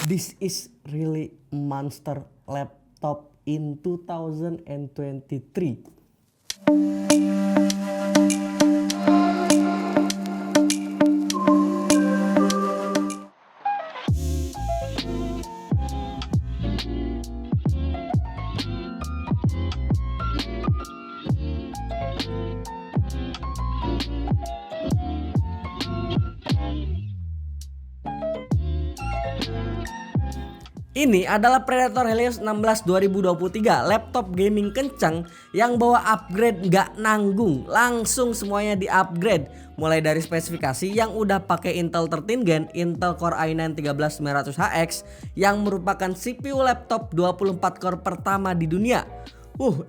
This is really monster laptop in 2023. Ini adalah Predator Helios 16 2023, laptop gaming kencang yang bawa upgrade nggak nanggung, langsung semuanya di upgrade. Mulai dari spesifikasi yang udah pakai Intel 13 Gen, Intel Core i9 13900HX yang merupakan CPU laptop 24 core pertama di dunia.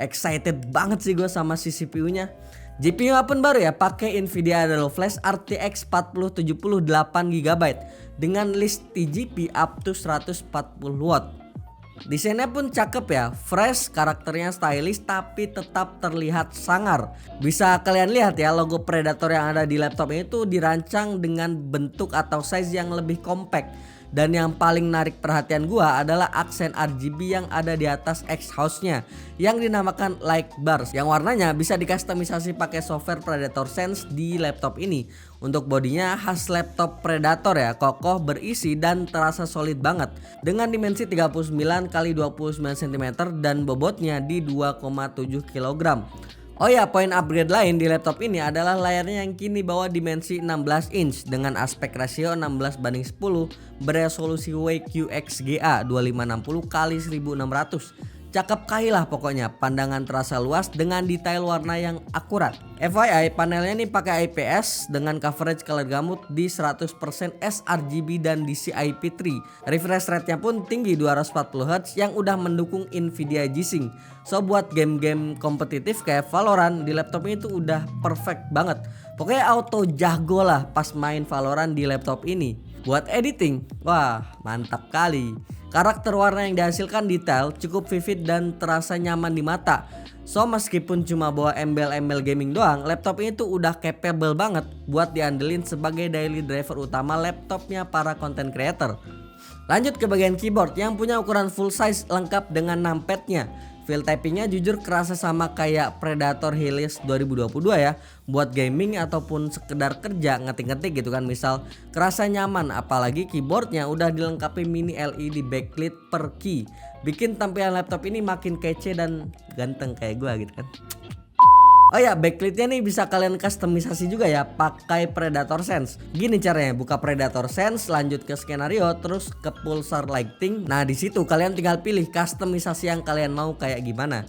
Excited banget sih gue sama si CPU-nya. GPU pun baru ya, pakai Nvidia Adreno Flash RTX 4070 8GB dengan list TGP up to 140 watt. Desainnya pun cakep ya, fresh, karakternya stylish tapi tetap terlihat sangar. Bisa kalian lihat ya, logo Predator yang ada di laptop ini tuh dirancang dengan bentuk atau size yang lebih compact. Dan yang paling narik perhatian gua adalah aksen RGB yang ada di atas exhaust-nya yang dinamakan light bars, yang warnanya bisa dikustomisasi pakai software Predator Sense di laptop ini. Untuk bodinya khas laptop Predator ya, kokoh, berisi dan terasa solid banget dengan dimensi 39 x 29 cm dan bobotnya di 2,7 kg. Oh ya, poin upgrade lain di laptop ini adalah layarnya yang kini bawa dimensi 16 inch dengan aspek rasio 16:10 beresolusi WQXGA 2560 x 1600. Cakep kali lah pokoknya, pandangan terasa luas dengan detail warna yang akurat. FYI, panelnya nih pakai IPS dengan coverage color gamut di 100% sRGB dan DCI-P3. Refresh rate-nya pun tinggi 240Hz yang udah mendukung Nvidia G-Sync. So buat game-game kompetitif kayak Valorant di laptop ini tuh udah perfect banget. Pokoknya auto jago lah pas main Valorant di laptop ini. Buat editing, wah mantap kali. Karakter warna yang dihasilkan detail, cukup vivid dan terasa nyaman di mata. So meskipun cuma bawa embel-embel gaming doang, laptop ini tuh udah capable banget buat diandelin sebagai daily driver utama laptopnya para content creator. Lanjut ke bagian keyboard yang punya ukuran full size lengkap dengan numpadnya. Feel typingnya jujur kerasa sama kayak Predator Helios 2022 ya. Buat gaming ataupun sekedar kerja ngetik-ngetik gitu kan, misal kerasa nyaman. Apalagi keyboardnya udah dilengkapi mini LED backlit per key, bikin tampilan laptop ini makin kece dan ganteng kayak gua gitu kan. Oh ya, backlitnya nih bisa kalian kustomisasi juga ya pakai Predator Sense. Gini caranya, buka Predator Sense, lanjut ke skenario, terus ke pulsar lighting. Nah di situ kalian tinggal pilih kustomisasi yang kalian mau kayak gimana.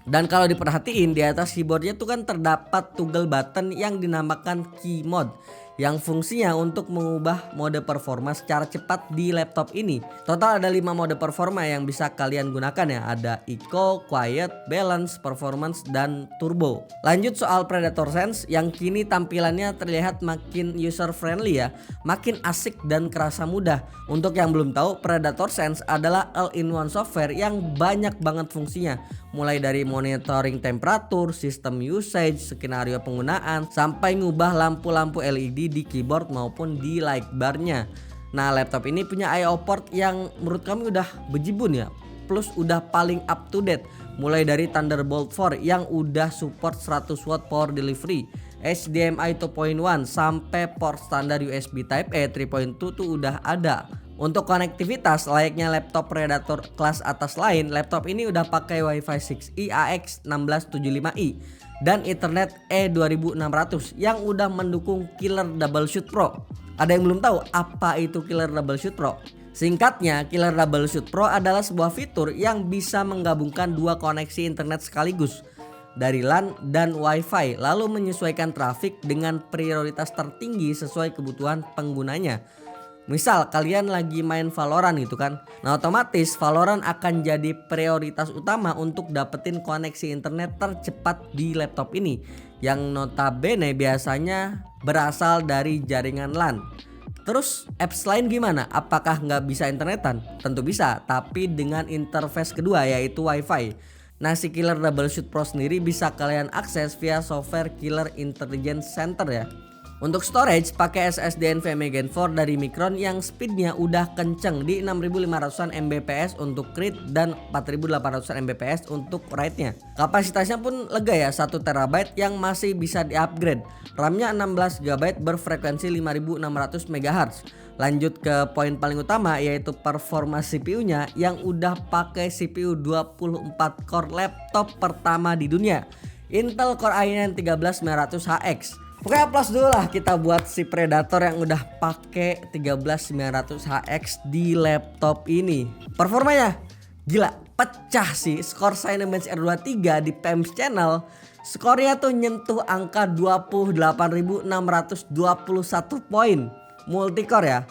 Dan kalau diperhatiin di atas keyboardnya tuh kan terdapat toggle button yang dinamakan key mode, yang fungsinya untuk mengubah mode performa secara cepat di laptop ini. Total ada 5 mode performa yang bisa kalian gunakan ya. Ada Eco, Quiet, Balance, Performance, dan Turbo. Lanjut soal Predator Sense yang kini tampilannya terlihat makin user friendly ya, makin asik dan kerasa mudah. Untuk yang belum tahu, Predator Sense adalah all-in-one software yang banyak banget fungsinya. Mulai dari monitoring temperatur, sistem usage, skenario penggunaan, sampai ngubah lampu-lampu LED di keyboard maupun di light barnya. Nah laptop ini punya I/O port yang menurut kami udah bejibun ya, plus udah paling up to date. Mulai dari Thunderbolt 4 yang udah support 100 watt power delivery, HDMI 2.1 sampai port standar USB Type A 3.2 tuh udah ada. Untuk konektivitas layaknya laptop Predator kelas atas lain, laptop ini udah pakai Wi-Fi 6E AX1675i dan Ethernet E2600 yang udah mendukung Killer Double Shoot Pro. Ada yang belum tahu apa itu Killer Double Shoot Pro? Singkatnya, Killer Double Shoot Pro adalah sebuah fitur yang bisa menggabungkan dua koneksi internet sekaligus dari LAN dan Wi-Fi, lalu menyesuaikan trafik dengan prioritas tertinggi sesuai kebutuhan penggunanya. Misal kalian lagi main Valorant gitu kan, nah otomatis Valorant akan jadi prioritas utama untuk dapetin koneksi internet tercepat di laptop ini, yang notabene biasanya berasal dari jaringan LAN. Terus apps lain gimana? Apakah nggak bisa internetan? Tentu bisa, tapi dengan interface kedua yaitu Wi-Fi. Nah si Killer Double Shoot Pro sendiri bisa kalian akses via software Killer Intelligence Center ya. Untuk storage pakai SSD NVMe Gen 4 dari Micron yang speednya udah kenceng di 6500an Mbps untuk read dan 4800an Mbps untuk write-nya. Kapasitasnya pun lega ya, 1 TB yang masih bisa di-upgrade. RAM-nya 16 GB berfrekuensi 5600 MHz. Lanjut ke poin paling utama yaitu performa CPU-nya yang udah pakai CPU 24 core laptop pertama di dunia, Intel Core i9 13900HX. Oke, aplaus dulu lah kita buat si Predator yang udah pakai 13900HX di laptop ini. Performanya gila, pecah sih. Skor Cinebench R23 di PEMS Channel, skornya tuh nyentuh angka 28.621 poin. Multicore ya.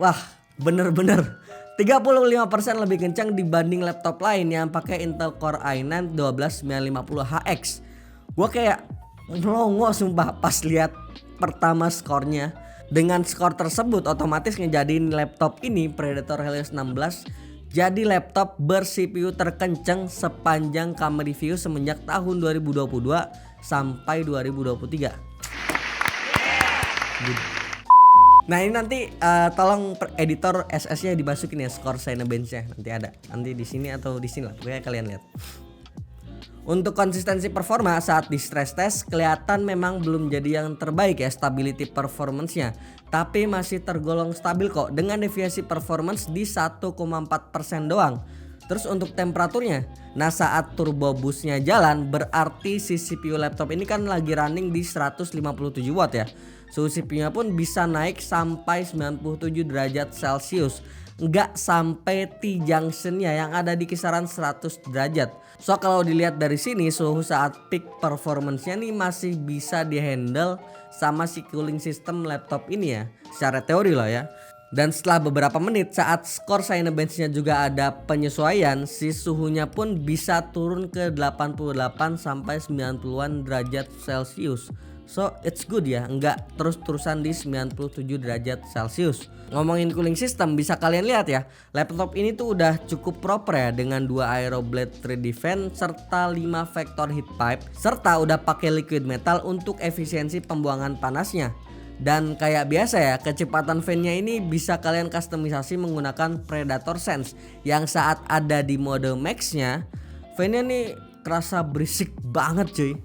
Wah, bener-bener 35% lebih kencang dibanding laptop lain yang pakai Intel Core i9 12950HX. Gua kayak melongo sumpah pas lihat pertama skornya. Dengan skor tersebut otomatis ngejadiin laptop ini Predator Helios 16 jadi laptop ber-CPU terkencang sepanjang kami review semenjak tahun 2022 sampai 2023. Nah ini nanti tolong editor SS-nya dimasukin ya skor Cinebench-nya, nanti ada. Nanti di sini atau di sini lah, pokoknya kalian lihat. Untuk konsistensi performa saat di stress test kelihatan memang belum jadi yang terbaik ya stability performance-nya, tapi masih tergolong stabil kok dengan deviasi performance di 1,4% doang. Terus untuk temperaturnya, nah saat turbo boost-nya jalan berarti si CPU laptop ini kan lagi running di 157 watt ya. Suhu CPU-nya pun bisa naik sampai 97 derajat Celcius. Nggak sampai T-junction-nya yang ada di kisaran 100 derajat. So kalau dilihat dari sini suhu saat peak performance-nya nih masih bisa dihandle sama si cooling system laptop ini ya. Secara teori loh ya. Dan setelah beberapa menit saat skor Cinebench-nya juga ada penyesuaian, si suhunya pun bisa turun ke 88 sampai 90-an derajat Celcius. So it's good ya, nggak terus-terusan di 97 derajat Celcius. Ngomongin cooling system bisa kalian lihat ya, laptop ini tuh udah cukup proper ya dengan 2 Aeroblade 3D fan serta 5 vector heat pipe, serta udah pakai liquid metal untuk efisiensi pembuangan panasnya. Dan kayak biasa ya, kecepatan fan-nya ini bisa kalian customisasi menggunakan Predator Sense yang saat ada di mode max-nya, fan-nya nih kerasa berisik banget cuy.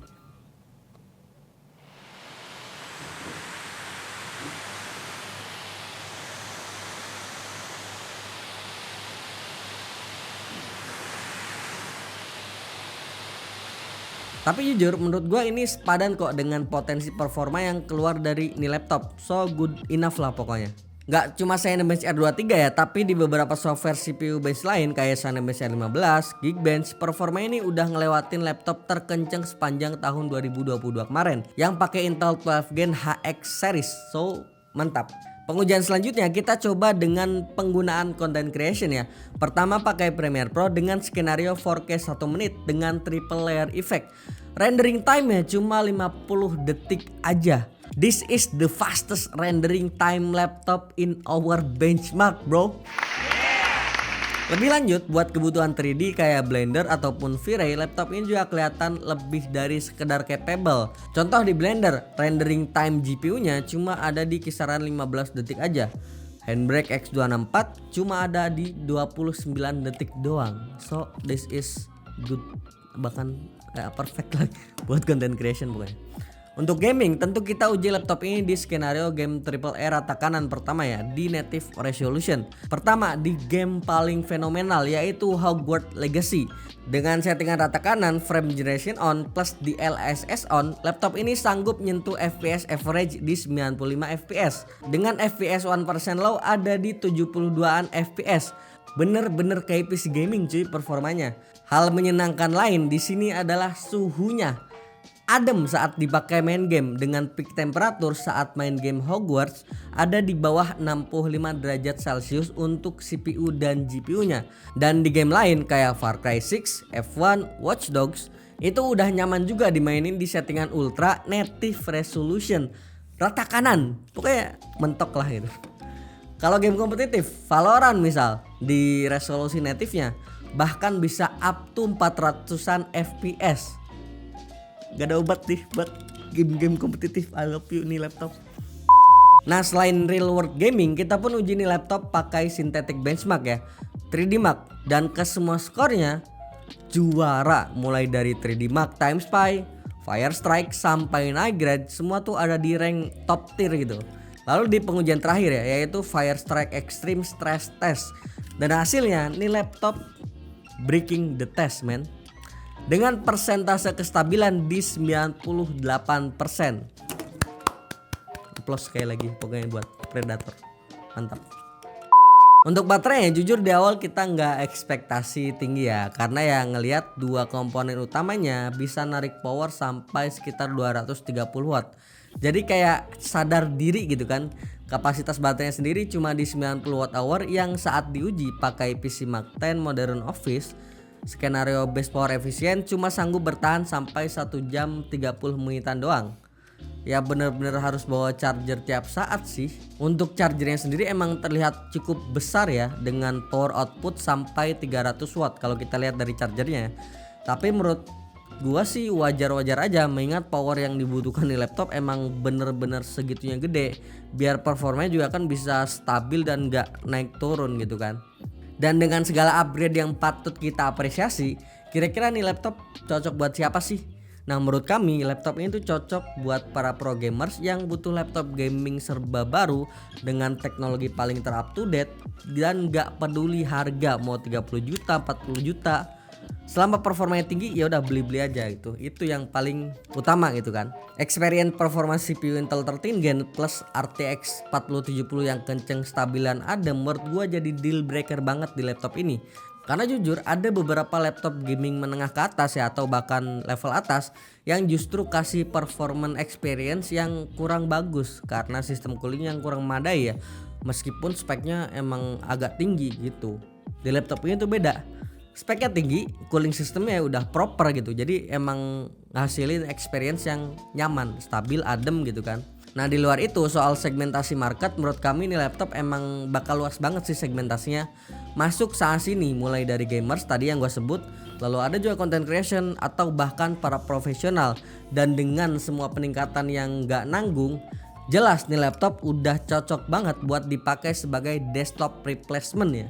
Tapi jujur menurut gue ini sepadan kok dengan potensi performa yang keluar dari ini laptop. So good enough lah pokoknya. Gak cuma Cinebench R23 ya, tapi di beberapa software CPU bench lain kayak Cinebench R15, Geekbench, performa ini udah ngelewatin laptop terkencang sepanjang tahun 2022 kemarin yang pakai Intel 12 Gen HX series. So mantap. Pengujian selanjutnya kita coba dengan penggunaan content creation ya. Pertama pakai Premiere Pro dengan skenario 4K 1 menit dengan triple layer effect. Rendering time-nya cuma 50 detik aja. This is the fastest rendering time laptop in our benchmark, bro. Lebih lanjut buat kebutuhan 3D kayak Blender ataupun V-Ray, laptop ini juga kelihatan lebih dari sekedar capable. Contoh di Blender, rendering time GPU-nya cuma ada di kisaran 15 detik aja. Handbrake X264 cuma ada di 29 detik doang. So this is good, bahkan perfect lah buat content creation pokoknya. Untuk gaming tentu kita uji laptop ini di skenario game AAA rata kanan pertama ya, di native resolution. Pertama di game paling fenomenal yaitu Hogwarts Legacy. Dengan settingan rata kanan, frame generation on plus DLSS on, laptop ini sanggup nyentuh FPS average di 95 FPS. Dengan FPS 1% low ada di 72an FPS. Bener-bener kayak PC gaming cuy performanya. Hal menyenangkan lain di sini adalah suhunya. Adem saat dipakai main game dengan peak temperatur saat main game Hogwarts ada di bawah 65 derajat Celcius untuk CPU dan GPU-nya. Dan di game lain kayak Far Cry 6, F1, Watch Dogs itu udah nyaman juga dimainin di settingan ultra native resolution. Rata kanan, pokoknya mentok lah gitu. Kalau game kompetitif, Valorant misal di resolusi native-nya bahkan bisa up to 400an FPS. Gak ada obat nih buat game-game kompetitif. I love you nih laptop. Nah selain real world gaming, kita pun uji nih laptop pakai synthetic benchmark ya, 3D Mark, dan ke semua skornya juara, mulai dari 3D Mark Times Pi, Firestrike sampai Night Grade, semua tuh ada di rank top tier gitu. Lalu di pengujian terakhir ya, yaitu Firestrike Extreme Stress Test, dan hasilnya nih laptop breaking the test man, dengan persentase kestabilan di 98%. Plus sekali lagi pokoknya buat Predator, mantap. Untuk baterainya jujur di awal kita nggak ekspektasi tinggi ya, karena ya ngelihat dua komponen utamanya bisa narik power sampai sekitar 230 watt. Jadi kayak sadar diri gitu kan, kapasitas baterainya sendiri cuma di 90 watt hour yang saat diuji pakai PC Mark 10 Modern Office skenario base power efisien cuma sanggup bertahan sampai 1 jam 30 menitan doang. Ya bener-bener harus bawa charger tiap saat sih. Untuk chargernya sendiri emang terlihat cukup besar ya, dengan power output sampai 300 watt kalau kita lihat dari chargernya. Tapi menurut gua sih wajar-wajar aja, mengingat power yang dibutuhkan di laptop emang bener-bener segitunya gede, biar performanya juga kan bisa stabil dan gak naik turun gitu kan. Dan dengan segala upgrade yang patut kita apresiasi, kira-kira nih laptop cocok buat siapa sih? Nah menurut kami laptop ini tuh cocok buat para pro gamers yang butuh laptop gaming serba baru dengan teknologi paling terup to date dan gak peduli harga mau 30 juta 40 juta, selama performanya tinggi ya udah beli-beli aja gitu. Itu yang paling utama gitu kan. Experience performa CPU Intel 13 Gen plus RTX 4070 yang kenceng stabilan adem menurut gua jadi deal breaker banget di laptop ini. Karena jujur ada beberapa laptop gaming menengah ke atas ya, atau bahkan level atas, yang justru kasih performance experience yang kurang bagus karena sistem cooling yang kurang memadai ya, meskipun speknya emang agak tinggi gitu. Di laptop ini tuh beda, speknya tinggi, cooling sistemnya udah proper gitu, jadi emang ngasilin experience yang nyaman, stabil, adem gitu kan. Nah di luar itu soal segmentasi market, menurut kami nih laptop emang bakal luas banget sih segmentasinya. Masuk saat sini mulai dari gamers tadi yang gue sebut, lalu ada juga content creation atau bahkan para profesional. Dan dengan semua peningkatan yang gak nanggung, jelas nih laptop udah cocok banget buat dipakai sebagai desktop replacement ya.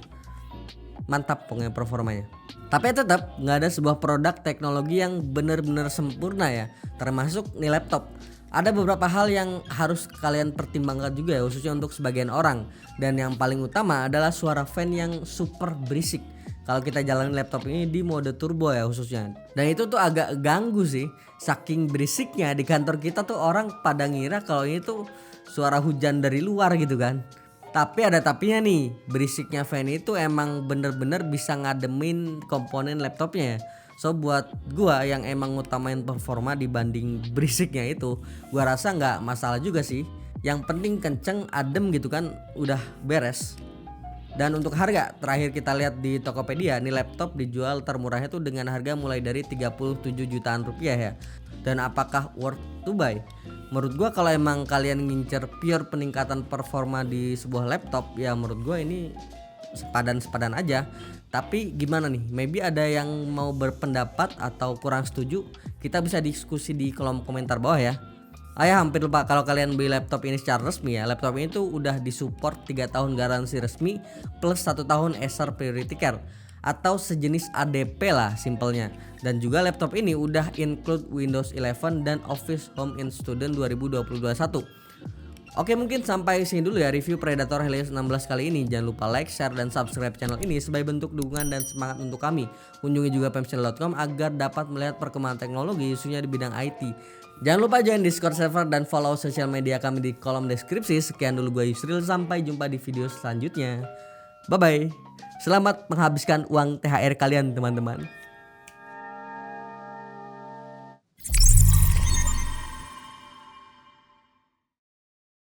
Mantap pokoknya performanya. Tapi tetap nggak ada sebuah produk teknologi yang benar-benar sempurna ya, termasuk nih laptop. Ada beberapa hal yang harus kalian pertimbangkan juga ya, khususnya untuk sebagian orang. Dan yang paling utama adalah suara fan yang super berisik kalau kita jalanin laptop ini di mode turbo ya khususnya. Dan itu tuh agak ganggu sih, saking berisiknya. Di kantor kita tuh orang pada ngira kalau ini tuh suara hujan dari luar gitu kan. Tapi ada tapinya nih, berisiknya fan itu emang bener-bener bisa ngademin komponen laptopnya. So buat gua yang emang ngutamain performa dibanding berisiknya itu, gua rasa nggak masalah juga sih. Yang penting kenceng, adem gitu kan, udah beres. Dan untuk harga, terakhir kita lihat di Tokopedia, nih laptop dijual termurahnya tuh dengan harga mulai dari 37 jutaan rupiah ya. Dan apakah worth to buy? Menurut gua kalau emang kalian ngincer pure peningkatan performa di sebuah laptop, ya menurut gua ini sepadan-sepadan aja. Tapi gimana nih, maybe ada yang mau berpendapat atau kurang setuju, kita bisa diskusi di kolom komentar bawah ya. Hampir lupa, kalau kalian beli laptop ini secara resmi ya, laptop ini tuh udah disupport 3 tahun garansi resmi plus 1 tahun Acer Priority Care atau sejenis ADP lah simpelnya. Dan juga laptop ini udah include Windows 11 dan Office Home in Student 2021. Oke, mungkin sampai sini dulu ya review Predator Helios 16 kali ini. Jangan lupa like, share, dan subscribe channel ini sebagai bentuk dukungan dan semangat untuk kami. Kunjungi juga pemchannel.com agar dapat melihat perkembangan teknologi khususnya di bidang IT. Jangan lupa join Discord server dan follow sosial media kami di kolom deskripsi. Sekian dulu gue Yusril, sampai jumpa di video selanjutnya. Bye bye. Selamat menghabiskan uang THR kalian teman-teman.